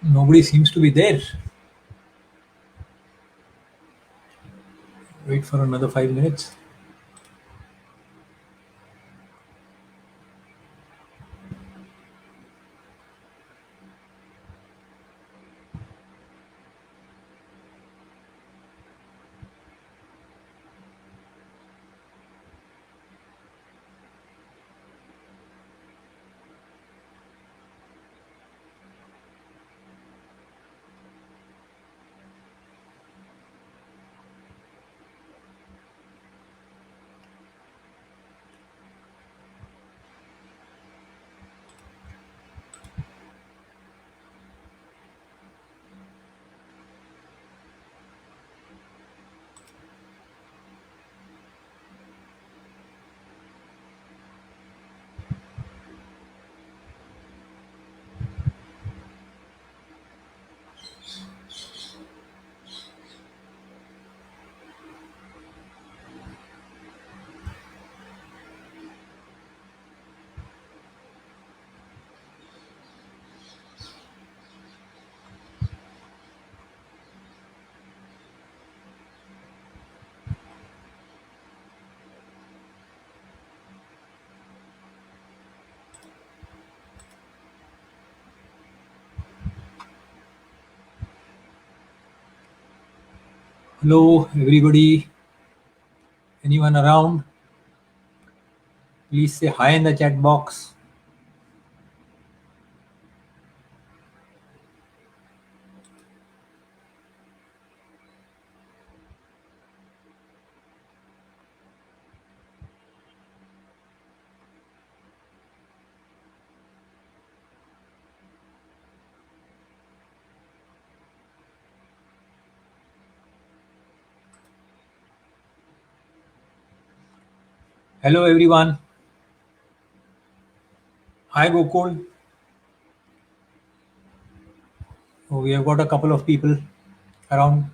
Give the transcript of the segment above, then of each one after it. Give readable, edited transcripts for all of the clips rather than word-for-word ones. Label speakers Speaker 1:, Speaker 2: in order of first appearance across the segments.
Speaker 1: Nobody seems to be there. Wait for another 5 minutes. Hello, everybody. Anyone around? Please say hi in the chat box. Hello, everyone. Hi, Gokul. Oh, we have got a couple of people around,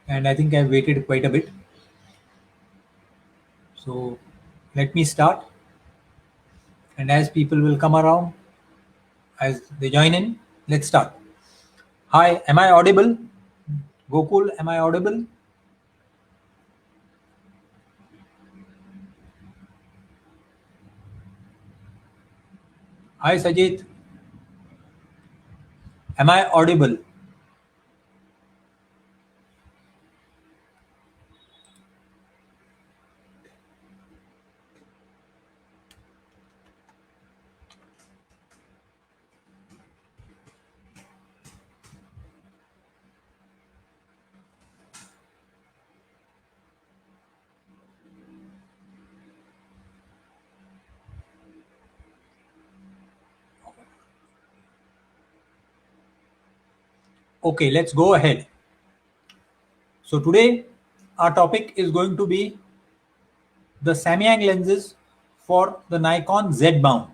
Speaker 1: and I think I've waited quite a bit. So let me start. And as people will come around, as they join in, let's start. Hi, am I audible? Gokul, am I audible? Hi, Sajid. Am I audible? Okay, let's go ahead. So today our topic is going to be the Samyang lenses for the Nikon Z Mount.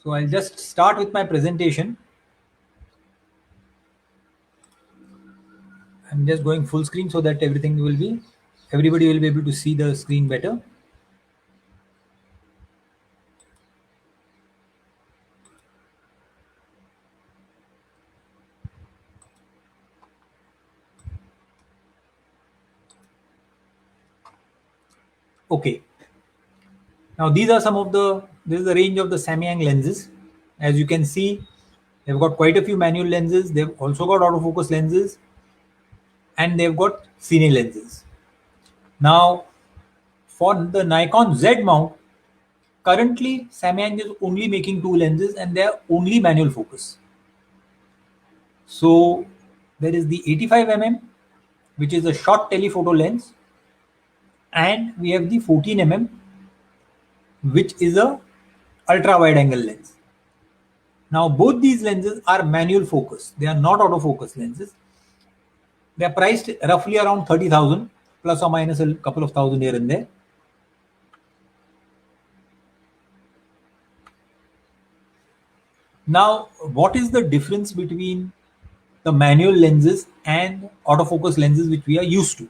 Speaker 1: So I'll just start with my presentation. I'm just going full screen so that everybody will be able to see the screen better. Okay. Now this is the range of the Samyang lenses. As you can see, they've got quite a few manual lenses. They've also got autofocus lenses, and they've got cine lenses. Now, for the Nikon Z Mount, currently Samyang is only making two lenses, and they're only manual focus. So there is the 85 mm, which is a short telephoto lens, and we have the 14 mm, which is a ultra wide angle lens. Now both these lenses are manual focus. They are not autofocus lenses. They are priced roughly around 30,000 plus or minus a couple of thousand here and there. Now, what is the difference between the manual lenses and autofocus lenses which we are used to?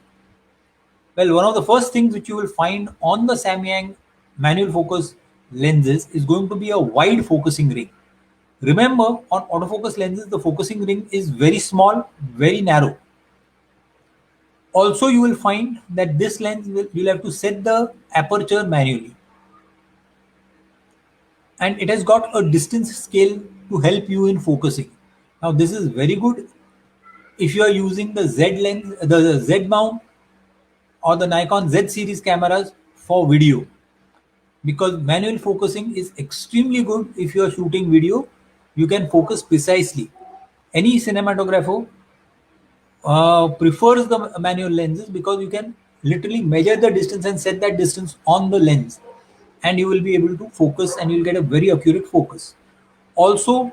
Speaker 1: Well, one of the first things which you will find on the Samyang manual focus lenses is going to be a wide focusing ring. Remember, on autofocus lenses, the focusing ring is very small, very narrow. Also, you will find that this lens you'll have to set the aperture manually, and it has got a distance scale to help you in focusing. Now, this is very good if you are using the Z lens, the Z mount, or the Nikon Z series cameras for video, because manual focusing is extremely good. If you are shooting video, you can focus precisely. Any cinematographer prefers the manual lenses because you can literally measure the distance and set that distance on the lens, and you will be able to focus and you'll get a very accurate focus. Also,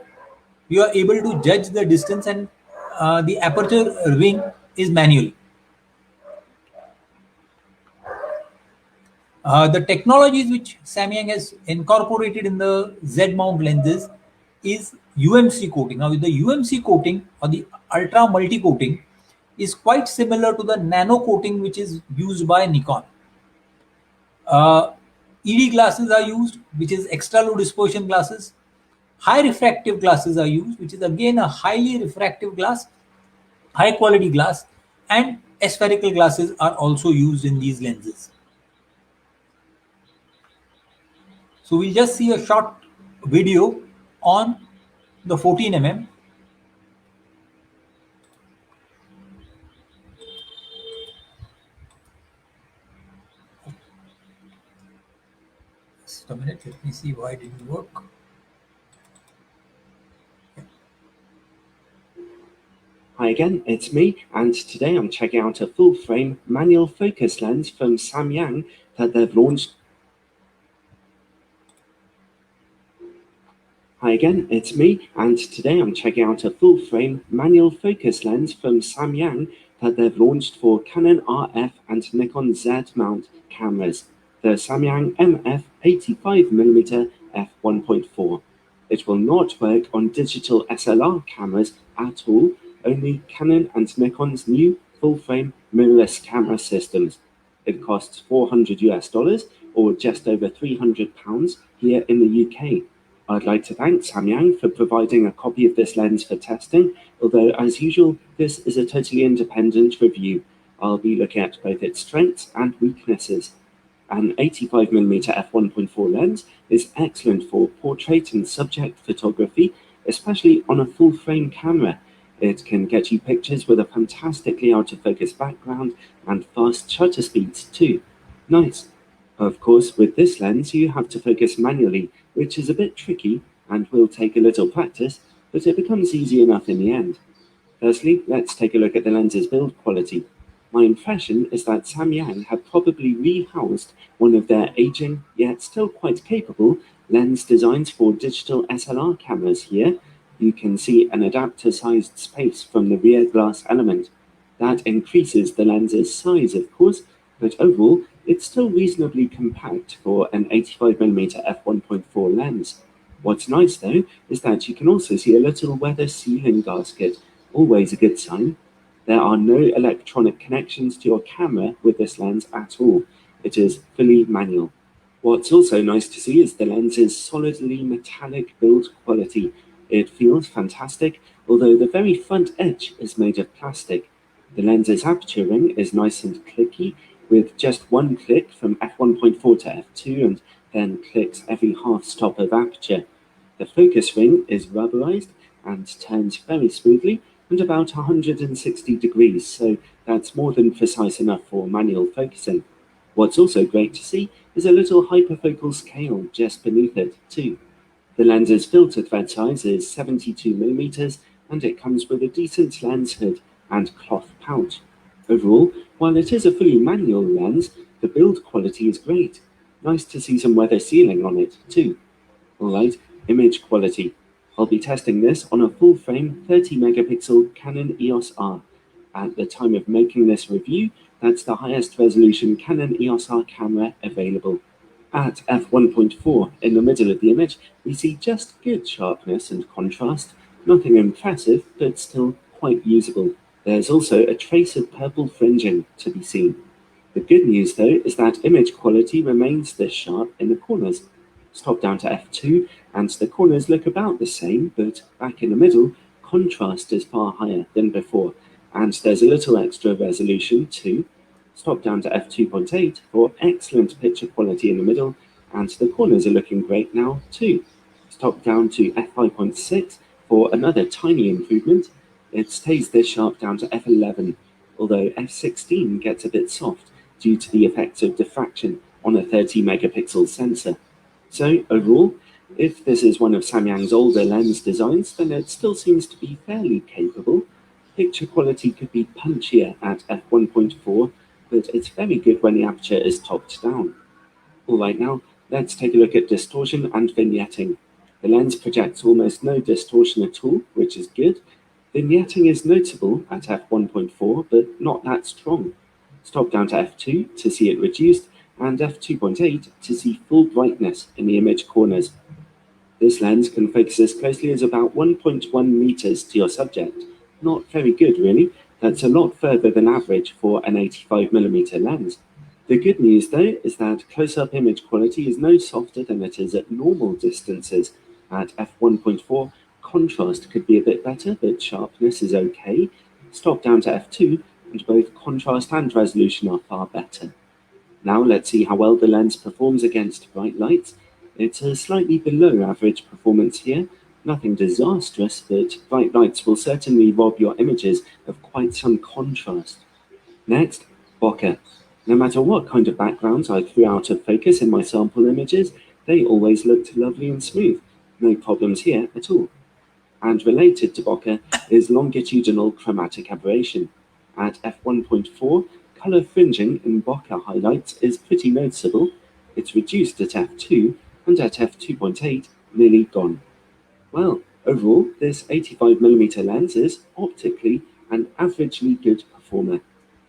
Speaker 1: you are able to judge the distance, and the aperture ring is manual. The technologies which Samyang has incorporated in the Z mount lenses is UMC coating. Now, the UMC coating or the ultra multi coating is quite similar to the nano coating which is used by Nikon. ED glasses are used, which is extra low dispersion glasses. High refractive glasses are used, which is again a highly refractive glass, high quality glass, and spherical glasses are also used in these lenses. So we'll just see a short video on the 14 mm. Just a minute, let me see why it didn't work.
Speaker 2: Hi again, it's me, and today I'm checking out a full-frame manual focus lens from Samyang that they've launched. Hi again, it's me, and today I'm checking out a full-frame manual focus lens from Samyang that they've launched for Canon RF and Nikon Z Mount cameras, the Samyang MF 85mm f1.4. It will not work on digital SLR cameras at all, only Canon and Nikon's new full-frame mirrorless camera systems. It costs $400 or just over £300 here in the UK. I'd like to thank Samyang for providing a copy of this lens for testing, although as usual, this is a totally independent review. I'll be looking at both its strengths and weaknesses. An 85mm f1.4 lens is excellent for portrait and subject photography, especially on a full-frame camera. It can get you pictures with a fantastically out-of-focus background and fast shutter speeds too. Nice. Of course, with this lens, you have to focus manually, which is a bit tricky and will take a little practice, but it becomes easy enough in the end. Firstly, let's take a look at the lens's build quality. My impression is that Samyang have probably rehoused one of their aging, yet still quite capable, lens designs for digital SLR cameras here. You can see an adapter-sized space from the rear glass element. That increases the lens's size, of course, but overall, it's still reasonably compact for an 85mm f1.4 lens. What's nice though is that you can also see a little weather sealing gasket, always a good sign. There are no electronic connections to your camera with this lens at all. It is fully manual. What's also nice to see is the lens's solidly metallic build quality. It feels fantastic, although the very front edge is made of plastic. The lens's aperture ring is nice and clicky, with just one click from f1.4 to f2 and then clicks every half stop of aperture. The focus ring is rubberized and turns very smoothly and about 160 degrees, so that's more than precise enough for manual focusing. What's also great to see is a little hyperfocal scale just beneath it too. The lens's filter thread size is 72mm and it comes with a decent lens hood and cloth pouch. Overall, while it is a fully manual lens, the build quality is great. Nice to see some weather sealing on it too. Alright, image quality. I'll be testing this on a full-frame 30-megapixel Canon EOS R. At the time of making this review, that's the highest resolution Canon EOS R camera available. At f1.4 in the middle of the image, we see just good sharpness and contrast, nothing impressive, but still quite usable. There's also a trace of purple fringing to be seen. The good news though is that image quality remains this sharp in the corners. Stop down to f2 and the corners look about the same, but back in the middle, contrast is far higher than before, and there's a little extra resolution too. Stop down to f2.8 for excellent picture quality in the middle, and the corners are looking great now too. Stop down to f5.6 for another tiny improvement. It stays this sharp down to f11, although f16 gets a bit soft due to the effects of diffraction on a 30 megapixel sensor. So overall, if this is one of Samyang's older lens designs, then it still seems to be fairly capable. Picture quality could be punchier at f1.4, but it's very good when the aperture is topped down. Alright, now let's take a look at distortion and vignetting. The lens projects almost no distortion at all, which is good. Vignetting is notable at f1.4, but not that strong. Stop down to f2 to see it reduced, and f2.8 to see full brightness in the image corners. This lens can focus as closely as about 1.1 meters to your subject. Not very good, really. That's a lot further than average for an 85mm lens. The good news, though, is that close-up image quality is no softer than it is at normal distances. At f1.4, contrast could be a bit better, but sharpness is okay. Stop down to f2, and both contrast and resolution are far better. Now let's see how well the lens performs against bright lights. It's a slightly below average performance here. Nothing disastrous, but bright lights will certainly rob your images of quite some contrast. Next, bokeh. No matter what kind of backgrounds I threw out of focus in my sample images, they always looked lovely and smooth. No problems here at all. And related to bokeh is longitudinal chromatic aberration. At f1.4, color fringing in bokeh highlights is pretty noticeable. It's reduced at f2, and at f2.8, nearly gone. Well, overall, this 85mm lens is optically an averagely good performer.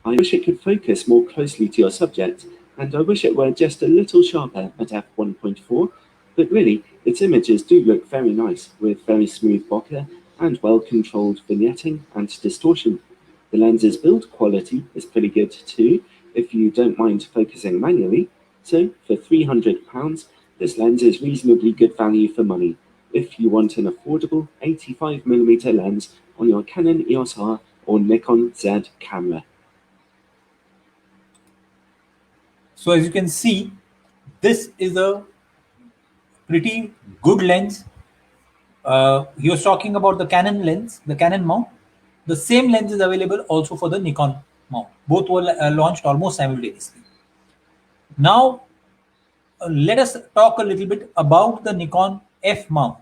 Speaker 2: I wish it could focus more closely to your subject, and I wish it were just a little sharper at f1.4, but really, its images do look very nice, with very smooth bokeh and well-controlled vignetting and distortion. The lens's build quality is pretty good too, if you don't mind focusing manually, so for £300, this lens is reasonably good value for money if you want an affordable 85mm lens on your Canon EOS R or Nikon Z camera.
Speaker 1: So as you can see, this is a pretty good lens. He was talking about the Canon lens, the Canon mount. The same lens is available also for the Nikon mount. Both were launched almost simultaneously. Now, let us talk a little bit about the Nikon F mount.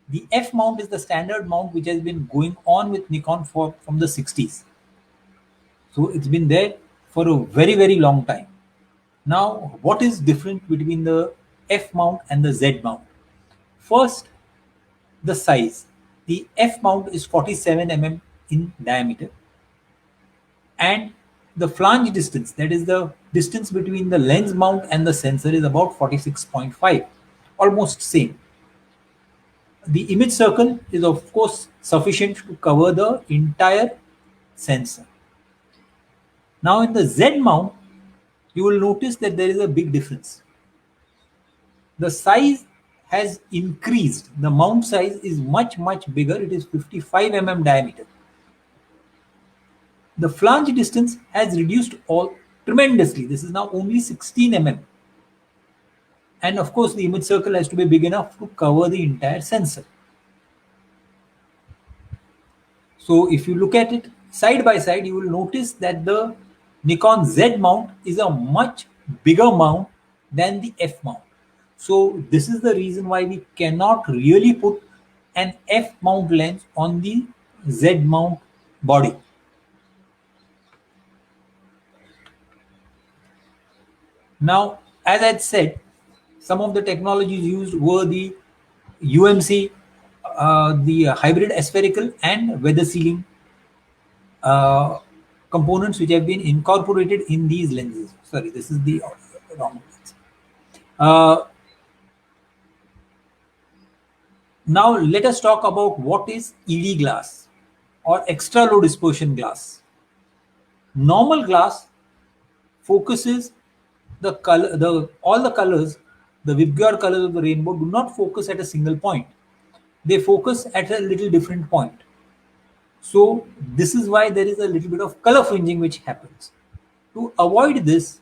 Speaker 1: The F mount is the standard mount which has been going on with Nikon from the 60s. So it's been there for a very, very long time. Now, what is different between the F mount and the Z mount? First, the size. The F mount is 47 mm in diameter, and the flange distance, that is the distance between the lens mount and the sensor, is about 46.5, almost same. The image circle is of course sufficient to cover the entire sensor. Now in the Z mount, you will notice that there is a big difference. The size has increased. The mount size is much bigger. It is 55 mm diameter. The flange distance has reduced tremendously. This is now only 16 mm. And of course, the image circle has to be big enough to cover the entire sensor. So if you look at it side by side, you will notice that the Nikon Z mount is a much bigger mount than the F mount. So this is the reason why we cannot really put an F mount lens on the Z mount body. Now, as I said, some of the technologies used were the UMC, the hybrid aspherical and weather sealing components which have been incorporated in these lenses. Sorry, this is the wrong lens. Uh, Now let us talk about what is ED glass or extra low dispersion glass. Normal glass focuses the color, the all the colors, the Vibgyor colors of the rainbow do not focus at a single point. They focus at a little different point. So this is why there is a little bit of color fringing which happens. To avoid this,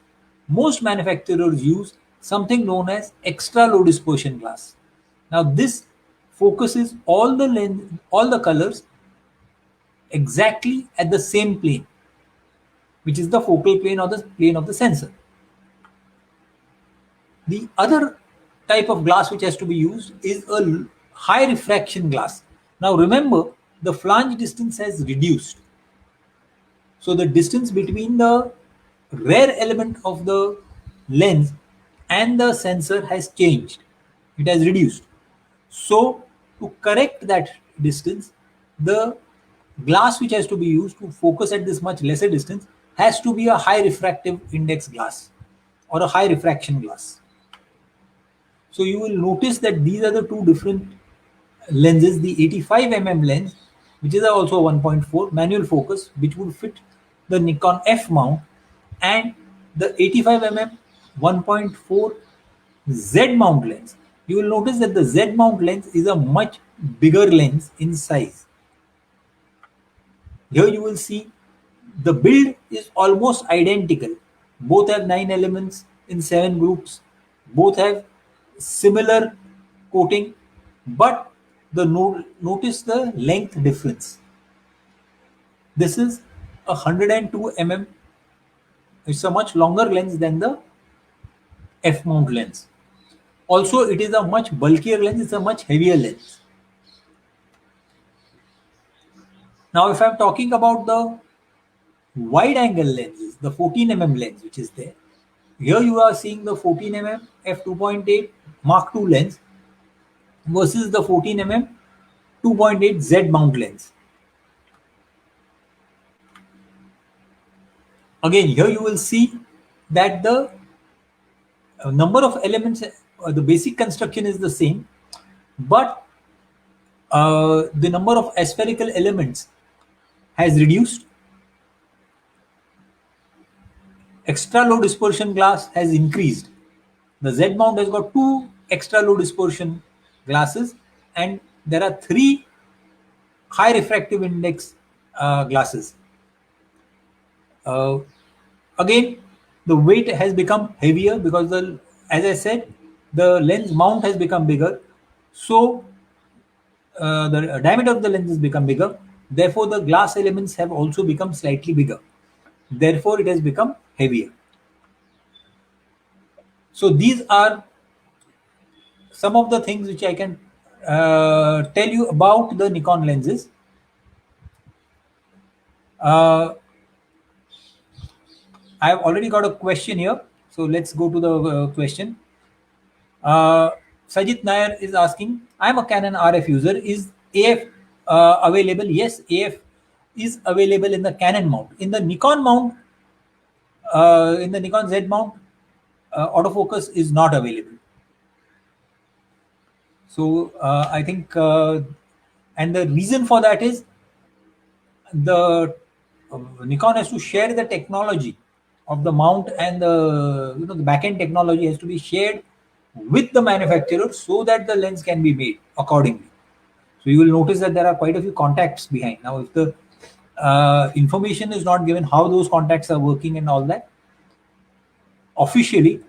Speaker 1: most manufacturers use something known as extra low dispersion glass. Now this focuses all the colors exactly at the same plane, which is the focal plane or the plane of the sensor. The other type of glass which has to be used is a high refraction glass. Now remember, the flange distance has reduced. So the distance between the rare element of the lens and the sensor has changed. It has reduced. So to correct that distance, the glass which has to be used to focus at this much lesser distance has to be a high refractive index glass or a high refraction glass. So you will notice that these are the two different lenses, the 85 lens, which is also a 1.4 manual focus, which would fit the Nikon F mount, and the 85 1.4 Z mount lens. You will notice that the Z mount lens is a much bigger lens in size. Here you will see the build is almost identical. Both have 9 elements in 7 groups. Both have similar coating, but notice the length difference. This is a 102 mm. It's a much longer lens than the F mount lens. Also, it is a much bulkier lens. It's a much heavier lens. Now, if I'm talking about the wide angle lenses, the 14 lens which is there, here you are seeing the 14 f2.8 Mark II lens versus the 14 2.8 Z mount lens. Again, here you will see that the number of elements, the basic construction is the same, but the number of aspherical elements has reduced. Extra low dispersion glass has increased. The Z mount has got two extra low dispersion glasses, and there are three high refractive index glasses. Uh, Again, the weight has become heavier because as I said, the lens mount has become bigger. So the diameter of the lens has become bigger. Therefore, the glass elements have also become slightly bigger. Therefore, it has become heavier. So these are some of the things which I can tell you about the Nikon lenses. Uh, I have already got a question here. So let's go to the question. Uh, Sajit Nair is asking, I'm a Canon RF user. Is AF available? Yes, AF is available in the Canon mount. In the Nikon mount, in the Nikon Z mount, autofocus is not available. So I think, and the reason for that is the Nikon has to share the technology of the mount, and the backend technology has to be shared with the manufacturer so that the lens can be made accordingly. So you will notice that there are quite a few contacts behind. Now, if the information is not given how those contacts are working and all that, officially,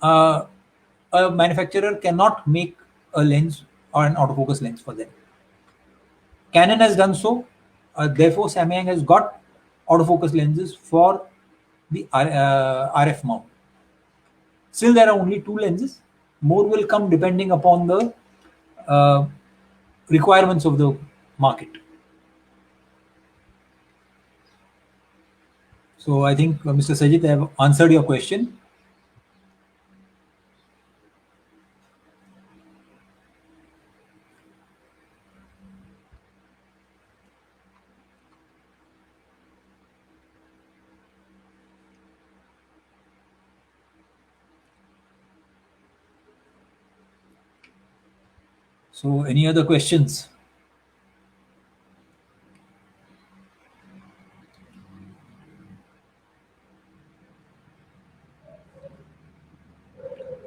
Speaker 1: uh, a manufacturer cannot make a lens or an autofocus lens for them. Canon has done so. Therefore, Samyang has got autofocus lenses for the RF mount. Still, there are only two lenses. More will come depending upon the uh, requirements of the market. So I think, Mr. Sajid, I have answered your question. So any other questions?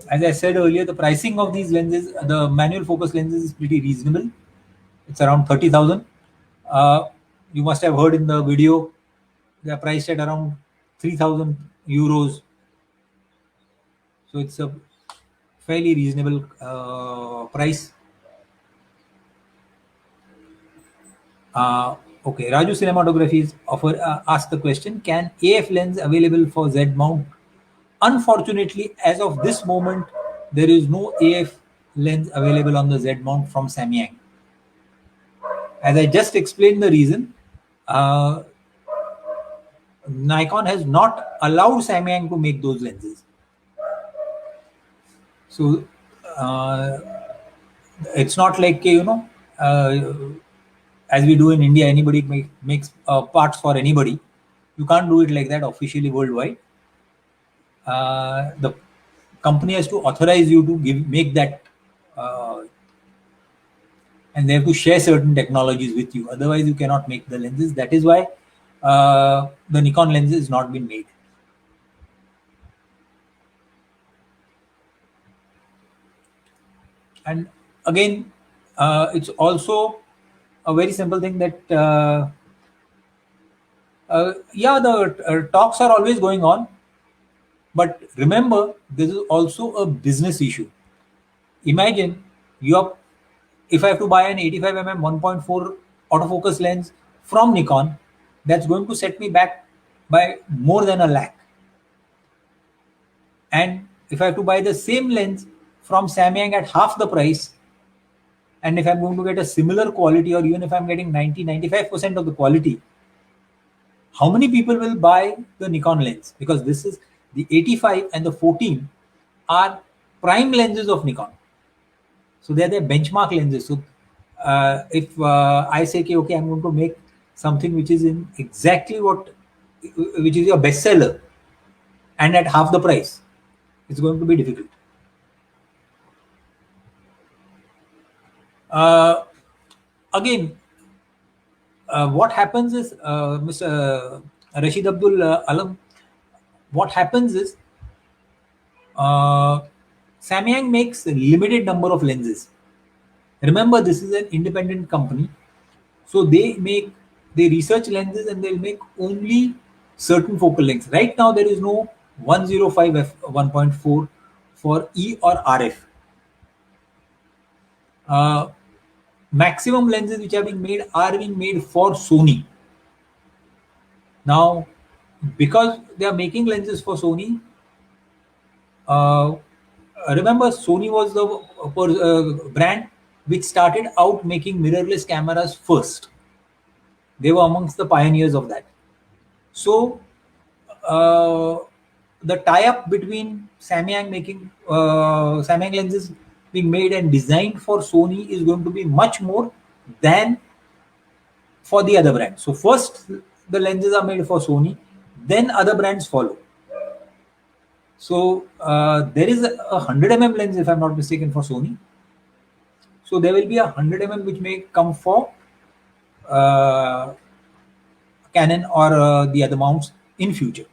Speaker 1: As I said earlier, the pricing of these lenses, the manual focus lenses, is pretty reasonable. It's around 30,000. You must have heard in the video, they are priced at around 3,000 euros. So it's a fairly reasonable price. Okay, Raju Cinematography is asked the question: can AF lens available for Z mount? Unfortunately, as of this moment, there is no AF lens available on the Z mount from Samyang. As I just explained the reason, uh, Nikon has not allowed Samyang to make those lenses. So uh, it's not like as we do in India, anybody makes parts for anybody. You can't do it like that officially worldwide. The company has to authorize you to make that, and they have to share certain technologies with you. Otherwise, you cannot make the lenses. That is why the Nikon lens has not been made. And again, it's also a very simple thing that yeah, the talks are always going on, but remember, this is also a business issue. Imagine if I have to buy an 85mm 1.4 autofocus lens from Nikon, that's going to set me back by more than a lakh. And if I have to buy the same lens from Samyang at half the price, and if I'm going to get a similar quality, or even if I'm getting 90-95% of the quality, how many people will buy the Nikon lens? Because this is the 85 and the 14 are prime lenses of Nikon. So they're their benchmark lenses. So if I say, okay, I'm going to make something which is in exactly which is your bestseller, and at half the price, it's going to be difficult. Again, what happens is, Mr. Rashid Abdul Alam, what happens is, Samyang makes a limited number of lenses. Remember, this is an independent company, so they research lenses and they'll make only certain focal lengths. Right now, there is no 105 f 1.4 for E or RF. Maximum lenses which are being made for Sony. Now, because they are making lenses for Sony, remember, Sony was the brand which started out making mirrorless cameras first. They were amongst the pioneers of that. So, the tie-up between Samyang lenses being made and designed for Sony is going to be much more than for the other brands. So first, the lenses are made for Sony, then other brands follow. So there is a 100mm lens, if I'm not mistaken, for Sony. So there will be a 100mm which may come for Canon or the other mounts in future.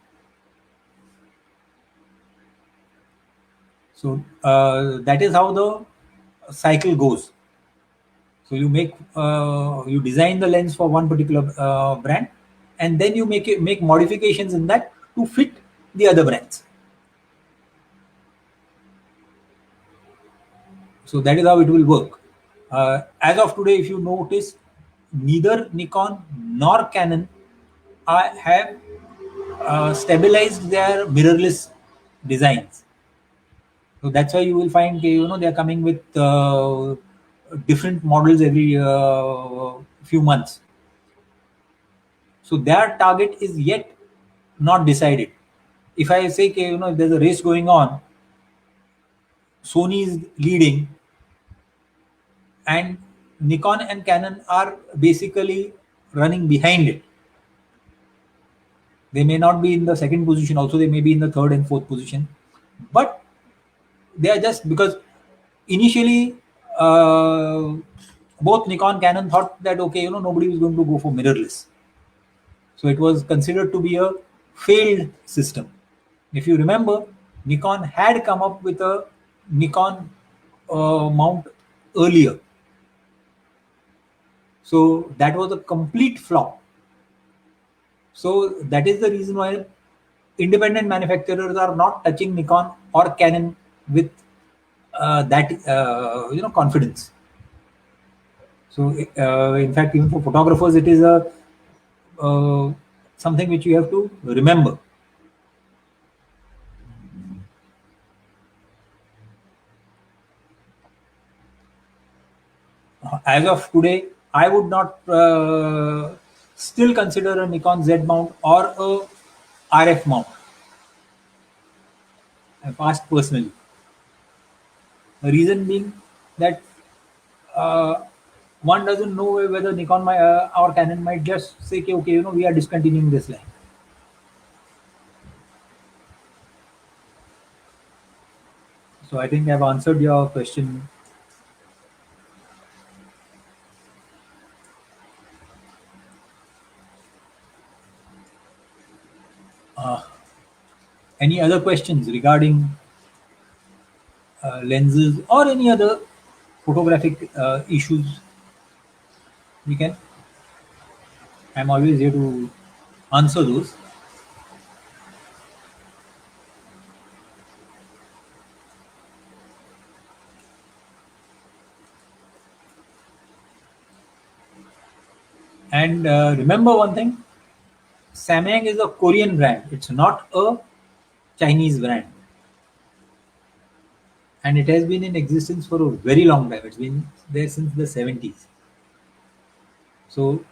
Speaker 1: So that is how the cycle goes. So you you design the lens for one particular brand, and then you make modifications in that to fit the other brands. So that is how it will work. As of today, if you notice, neither Nikon nor Canon have stabilized their mirrorless designs. So that's why you will find they are coming with different models every few months. So their target is yet not decided. If I say, if there's a race going on, Sony is leading, and Nikon and Canon are basically running behind it. They may not be in the second position, also they may be in the third and fourth position, but they are just because initially both Nikon, Canon thought that okay, nobody was going to go for mirrorless. So it was considered to be a failed system. If you remember, Nikon had come up with a Nikon mount earlier. So that was a complete flop. So that is the reason why independent manufacturers are not touching Nikon or Canon with that confidence. So in fact, even for photographers, it is a something which you have to remember. As of today, I would not still consider a Nikon Z mount or a RF mount. I've asked personally. The reason being that one doesn't know whether Nikon or Canon might just say, okay, we are discontinuing this line. So I think I've answered your question. Any other questions regarding lenses or any other photographic issues? We can. I'm always here to answer those. And remember one thing, Samyang is a Korean brand. It's not a Chinese brand. And it has been in existence for a very long time. It's been there since the 70s. So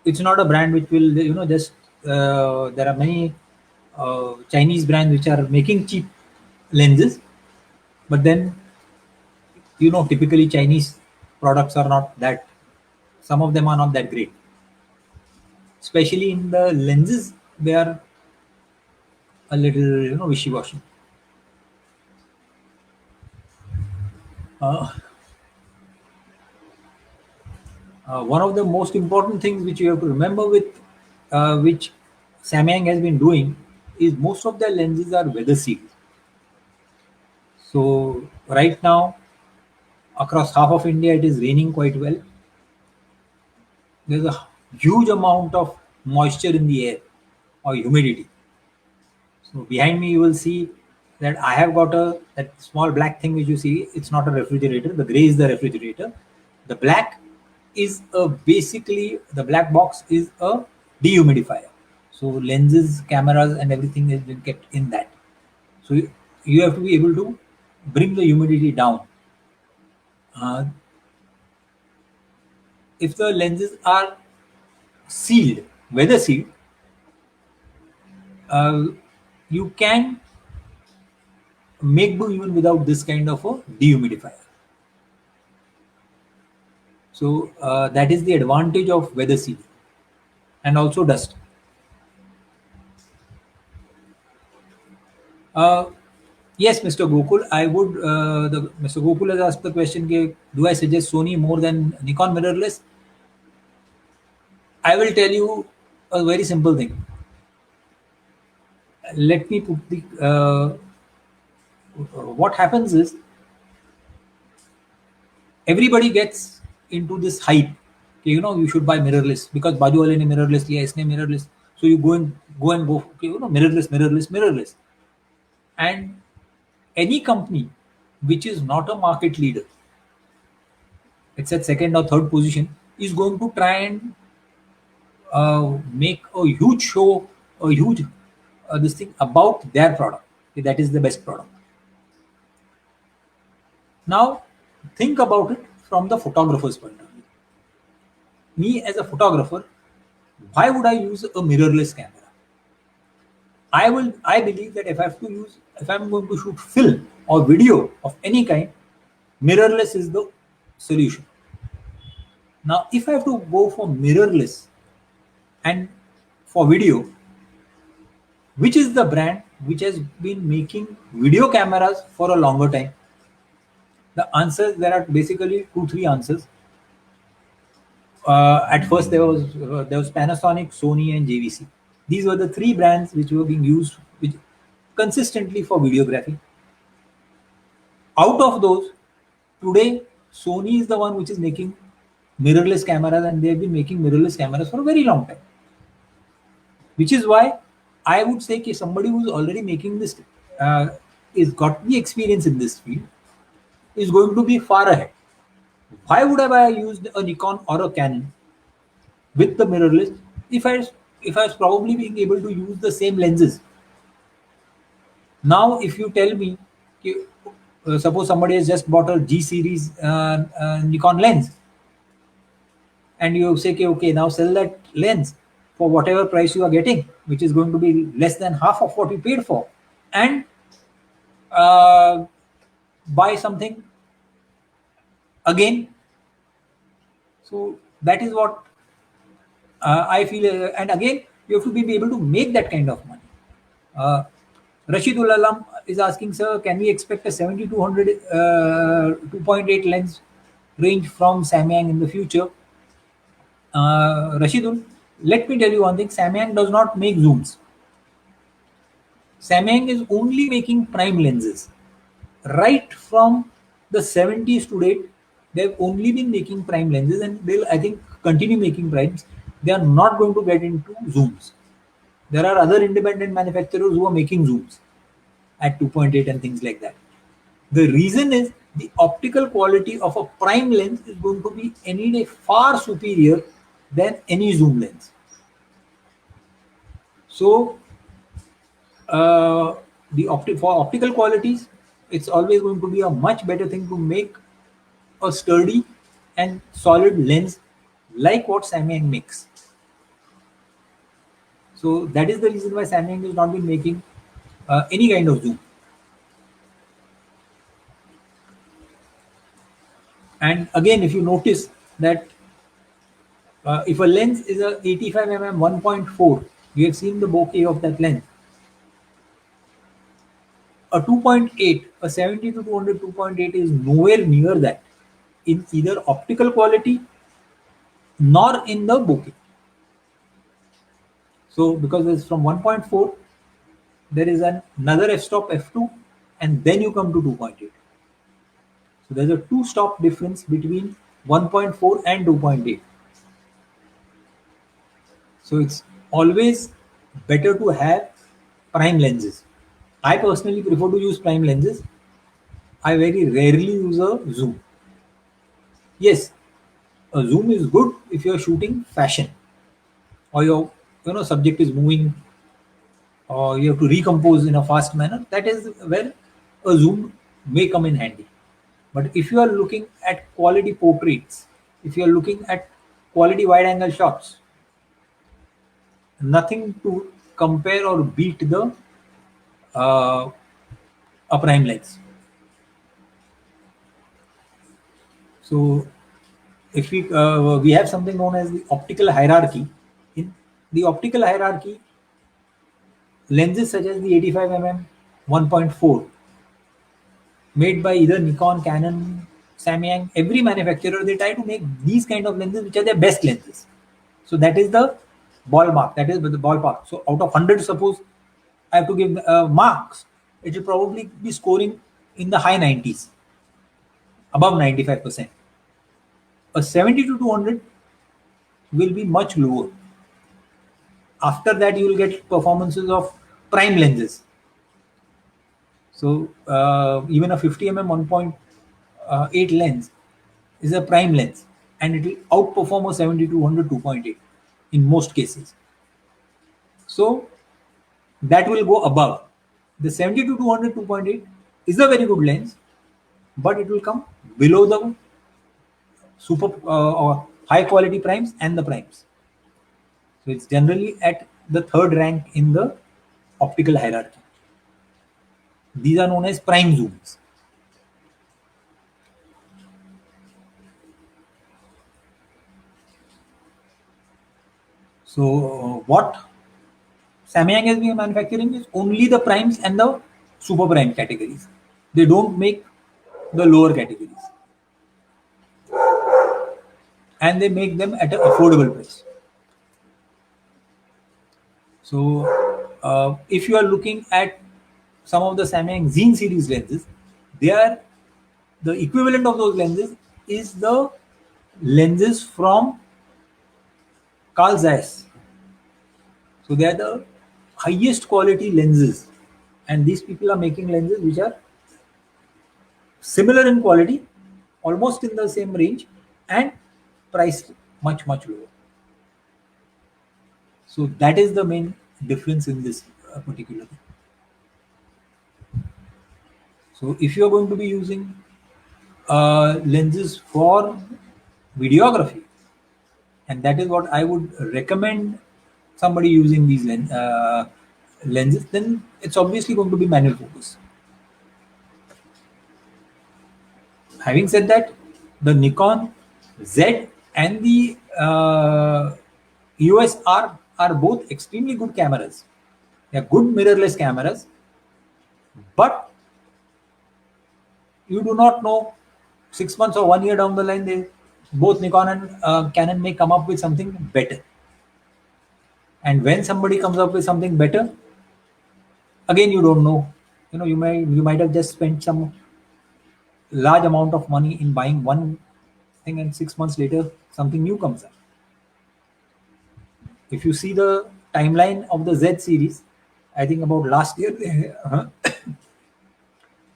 Speaker 1: it's not a brand which will, just, there are many Chinese brands which are making cheap lenses. But then, typically Chinese products are not that, some of them are not that great. Especially in the lenses, they are a little, wishy-washy. One of the most important things which you have to remember with which Samyang has been doing is most of their lenses are weather sealed. So right now, across half of India, it is raining quite well. There's a huge amount of moisture in the air or humidity. So behind me, you will see that I have got that small black thing which you see. It's not a refrigerator. The gray is the refrigerator. The black is basically the black box is a dehumidifier. So lenses, cameras, and everything has been kept in that. So you have to be able to bring the humidity down. If the lenses are sealed, weather sealed, you can make do even without this kind of a dehumidifier. So that is the advantage of weather sealing and also dust. Yes, Mr. Gokul, I would. Mr. Gokul has asked the question: do I suggest Sony more than Nikon mirrorless? I will tell you a very simple thing. Let me put the. What happens is everybody gets into this hype. You should buy mirrorless because Baju wale ne mirrorless liya, isne mirrorless. So you go and go. Mirrorless. And any company which is not a market leader, it's at second or third position, is going to try and make a huge show, a huge this thing about their product. That is the best product. Now, think about it from the photographer's point of view. Me as a photographer, why would I use a mirrorless camera? I believe that if I'm going to shoot film or video of any kind, mirrorless is the solution. Now, if I have to go for mirrorless and for video, which is the brand which has been making video cameras for a longer time? The answers, there are basically 2-3 answers. At first there was Panasonic, Sony, and JVC. These were the 3 brands which were being used consistently for videography. Out of those, today Sony is the one which is making mirrorless cameras, and they have been making mirrorless cameras for a very long time. Which is why I would say that somebody who's already making this, is got the experience in this field, is going to be far ahead. Why would I have used a Nikon or a Canon with the mirrorless if I was probably being able to use the same lenses? Now, if you tell me, suppose somebody has just bought a G series Nikon lens, and you say, okay, now sell that lens for whatever price you are getting, which is going to be less than half of what you paid for, and buy something again. So that is what I feel. And again, you have to be able to make that kind of money. Rashidul Alam is asking, sir, can we expect a 70-200 2.8 lens range from Samyang in the future? Rashidul, let me tell you one thing. Samyang does not make zooms. Samyang is only making prime lenses. Right from the 70s to date, they've only been making prime lenses, and they'll, I think, continue making primes. They are not going to get into zooms. There are other independent manufacturers who are making zooms at 2.8 and things like that. The reason is the optical quality of a prime lens is going to be any day far superior than any zoom lens. So, for optical qualities, it's always going to be a much better thing to make a sturdy and solid lens like what Samyang makes. So that is the reason why Samyang has not been making any kind of zoom. And again, if you notice that if a lens is a 85mm 1.4, you have seen the bokeh of that lens. A 2.8, a 70-200 2.8 is nowhere near that in either optical quality nor in the bokeh. So because it's from 1.4, there is another f-stop f2, and then you come to 2.8. So there's a 2-stop difference between 1.4 and 2.8. So it's always better to have prime lenses. I personally prefer to use prime lenses. I very rarely use a zoom. Yes, a zoom is good if you're shooting fashion, or your subject is moving, or you have to recompose in a fast manner. That is where a zoom may come in handy. But if you are looking at quality portraits, if you are looking at quality wide angle shots, nothing to compare or beat the a prime lens. So if we have something known as the optical hierarchy. In the optical hierarchy, lenses such as the 85mm 1.4 made by either Nikon, Canon, Samyang, every manufacturer, they try to make these kind of lenses which are their best lenses. So that is the ballpark. That is the ballpark. So out of 100, suppose I have to give marks, it will probably be scoring in the high 90s, above 95%. A 70-200 will be much lower. After that, you will get performances of prime lenses. So even a 50mm 1.8 lens is a prime lens, and it will outperform a 70-200 2.8 in most cases. So that will go above. The 70-200 2.8 is a very good lens, but it will come below the super or high quality primes and the primes. So it's generally at the 3rd rank in the optical hierarchy. These are known as prime zooms. So what Samyang has been manufacturing is only the primes and the super prime categories. They don't make the lower categories, and they make them at an affordable price. So if you are looking at some of the Samyang Z series lenses, they are the equivalent of those lenses is the lenses from Carl Zeiss. So they are the highest quality lenses, and these people are making lenses which are similar in quality, almost in the same range, and priced much lower. So that is the main difference in this particular thing. So if you are going to be using lenses for videography, and that is what I would recommend somebody using these lenses, then it's obviously going to be manual focus. Having said that, the Nikon Z and the EOS are both extremely good cameras. They are good mirrorless cameras, but you do not know 6 months or 1 year down the line, both Nikon and Canon may come up with something better. And when somebody comes up with something better, again you don't know. You might have just spent some large amount of money in buying one thing, and 6 months later something new comes up. If you see the timeline of the Z series, I think about last year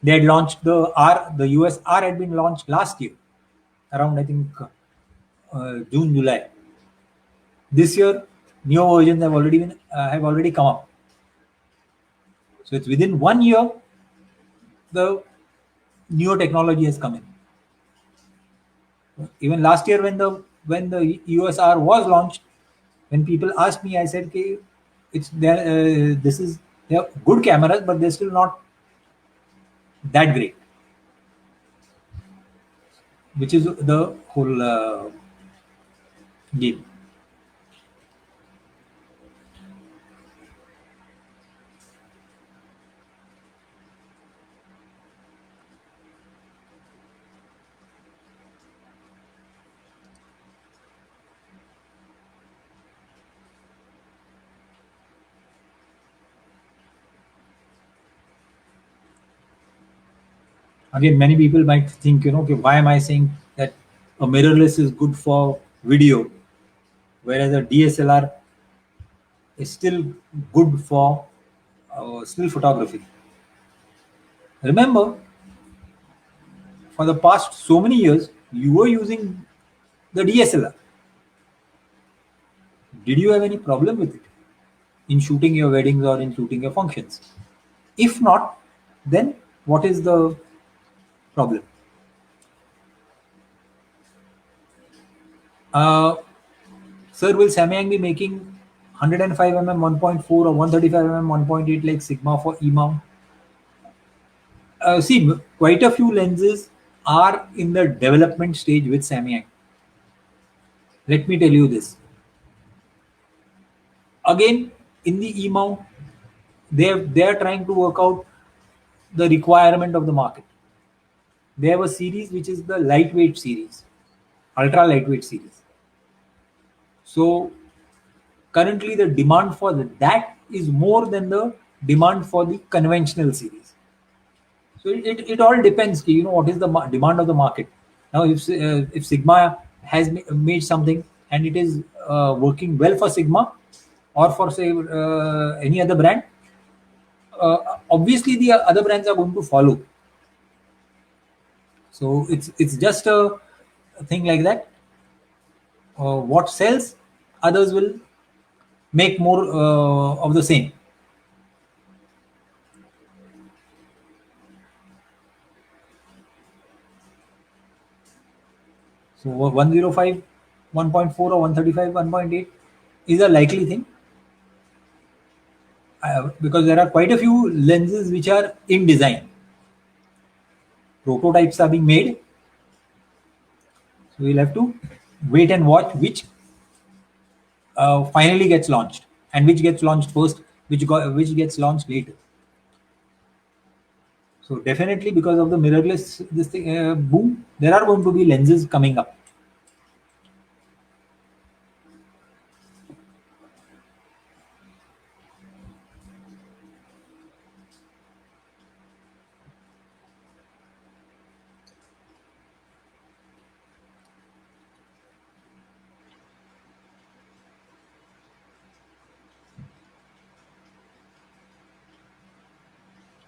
Speaker 1: they had launched the R. The US R had been launched last year, around I think June, July. This year, new versions have already come up. So it's within 1 year the newer technology has come in. Even last year when the USR was launched, when people asked me, I said, "Okay, it's there. They are good cameras, but they're still not that great," which is the whole game. Again, many people might think, okay, why am I saying that a mirrorless is good for video, whereas a DSLR is still good for still photography? Remember, for the past so many years, you were using the DSLR. Did you have any problem with it in shooting your weddings or in shooting your functions? If not, then what is the problem? Sir, will Samyang be making 105mm 1.4 or 135mm 1.8 like Sigma for E mount? See, quite a few lenses are in the development stage with Samyang. Let me tell you this. Again, in the E mount, they are trying to work out the requirement of the market. They have a series which is the lightweight series, ultra lightweight series. So currently the demand for that is more than the demand for the conventional series. So it all depends, what is the demand of the market. Now, if Sigma has made something and it is working well for Sigma or for say any other brand, obviously the other brands are going to follow. So it's just a thing like that. What sells, others will make more of the same. So 105, 1.4 or 135, 1.8 is a likely thing. Because there are quite a few lenses which are in design. Prototypes are being made. So we'll have to wait and watch which finally gets launched and which gets launched first, which gets launched later. So definitely because of the mirrorless boom, there are going to be lenses coming up.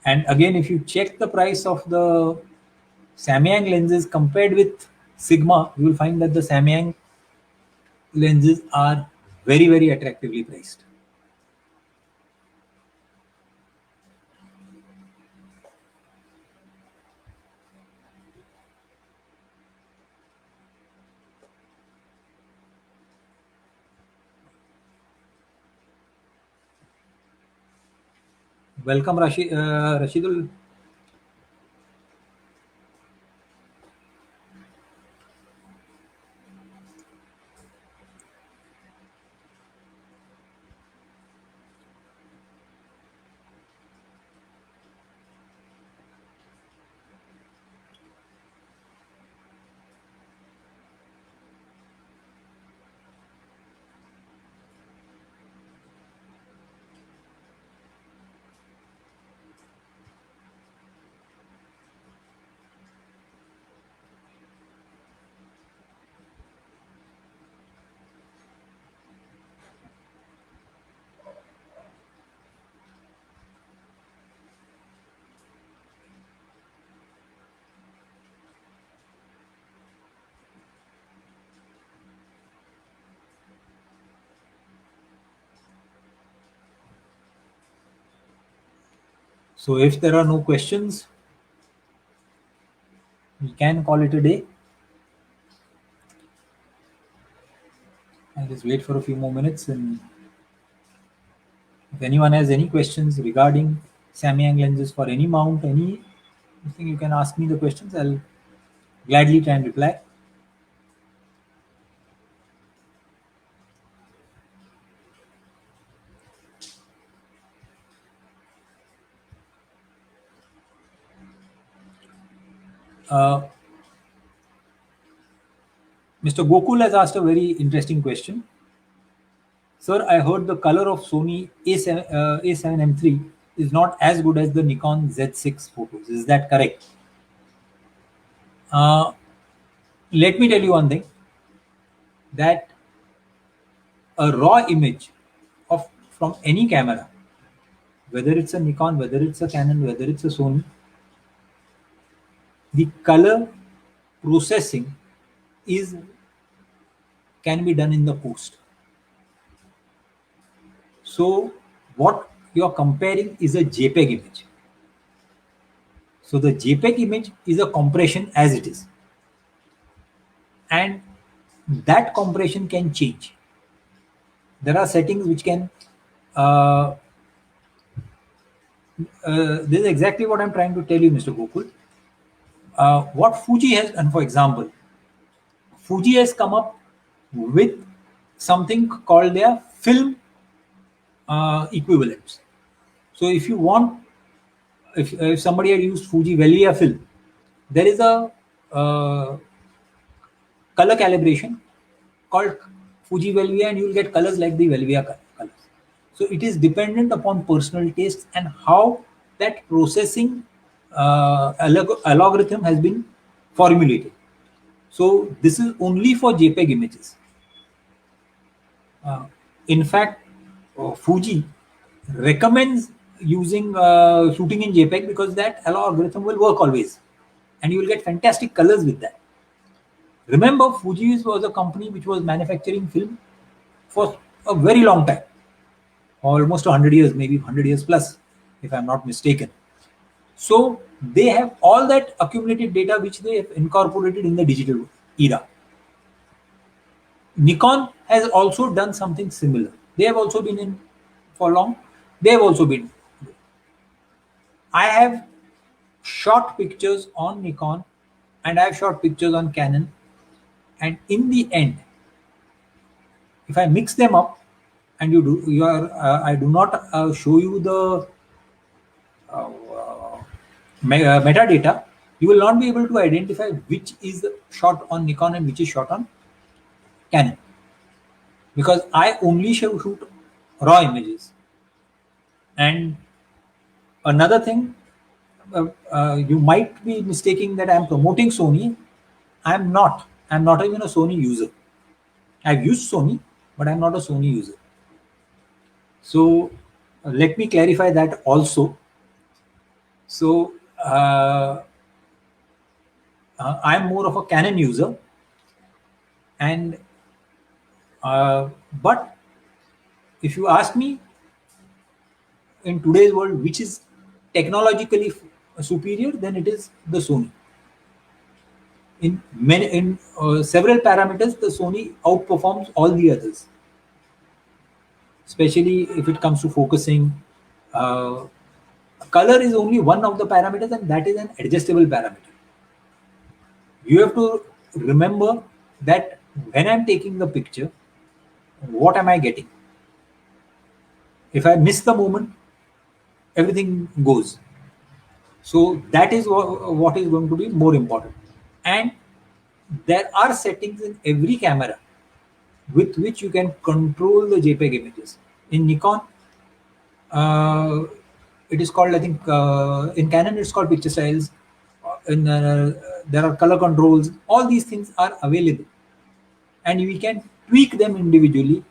Speaker 1: And again, if you check the price of the Samyang lenses compared with Sigma, you will find that the Samyang lenses are very, very attractively priced. Welcome, Rashidul. So if there are no questions, we can call it a day. I'll just wait for a few more minutes, and if anyone has any questions regarding Samyang lenses for any mount, anything, you can ask me the questions. I'll gladly try and reply. Uh, Mr. Gokul has asked a very interesting question. Sir, I heard the color of Sony A7M3 is not as good as the Nikon Z6 photos. Is that correct? Uh, Let me tell you one thing, that a raw image of from any camera, whether it's a Nikon, whether it's a Canon, whether it's a Sony, the color processing is can be done in the post. So what you're comparing is a JPEG image. So the JPEG image is a compression as it is, and that compression can change. There are settings which can this is exactly what I'm trying to tell you, Mr. Gokul. What Fuji has done, for example, Fuji has come up with something called their film equivalents. So if you want, if somebody had used Fuji Velvia film, there is a color calibration called Fuji Velvia, and you will get colors like the Velvia colors. So it is dependent upon personal tastes and how that processing algorithm has been formulated. So this is only for JPEG images. In fact, Fuji recommends using shooting in JPEG because that algorithm will work always, and you will get fantastic colors with that. Remember, Fuji was a company which was manufacturing film for a very long time, almost 100 years, maybe 100 years plus, if I'm not mistaken. So they have all that accumulated data which they have incorporated in the digital era. Nikon has also done something similar. They have also been in for long. They have also been. I have shot pictures on Nikon and I have shot pictures on Canon. And in the end, if I mix them up and I do not show you the metadata, you will not be able to identify which is shot on Nikon and which is shot on Canon, because I only shoot raw images. And another thing, you might be mistaking that I'm promoting Sony. I'm not. I'm not even a Sony user. I've used Sony, but I'm not a Sony user. So let me clarify that also. So I'm more of a Canon user, and but if you ask me, in today's world, which is technologically superior, then it is the Sony. In several parameters, the Sony outperforms all the others, especially if it comes to focusing. Uh, Color is only one of the parameters, and that is an adjustable parameter. You have to remember that when I'm taking the picture, what am I getting? If I miss the moment, everything goes. So that is what is going to be more important. And there are settings in every camera with which you can control the JPEG images. In Nikon, uh, it is called, I think, in Canon, it's called picture styles. There are color controls. All these things are available, and we can tweak them individually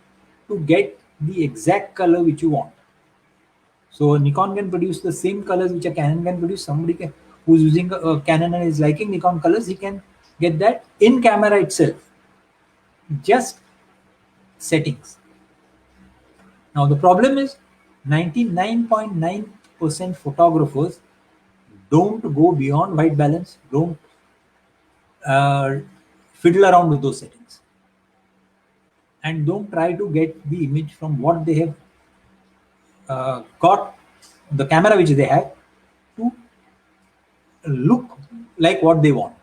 Speaker 1: to get the exact color which you want. So Nikon can produce the same colors which a Canon can produce. Somebody who's using a Canon and is liking Nikon colors, he can get that in camera itself. Just settings. Now the problem is 99.9% photographers don't go beyond white balance, don't uh, fiddle around with those settings, and don't try to get the image from what they have got, the camera which they have, to look like what they want.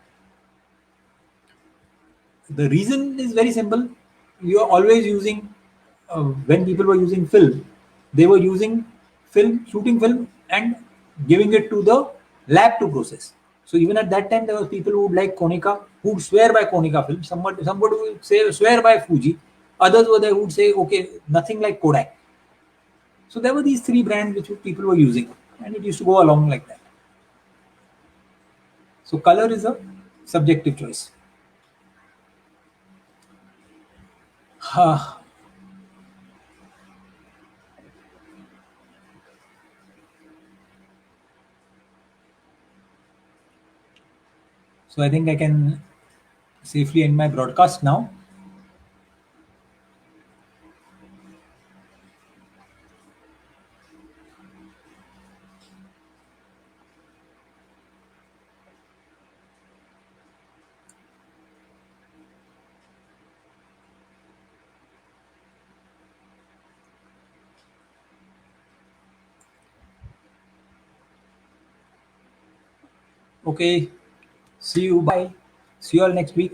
Speaker 1: The reason is very simple. You are always using, when people were using film, they were using film, shooting film, and giving it to the lab to process. So even at that time, there were people who would like Konica, who would swear by Konica film. Somebody would say swear by Fuji. Others were there who would say, okay, nothing like Kodak. So there were these three brands which people were using, and it used to go along like that. So color is a subjective choice. So I think I can safely end my broadcast now. Okay. See you. Bye. See you all next week.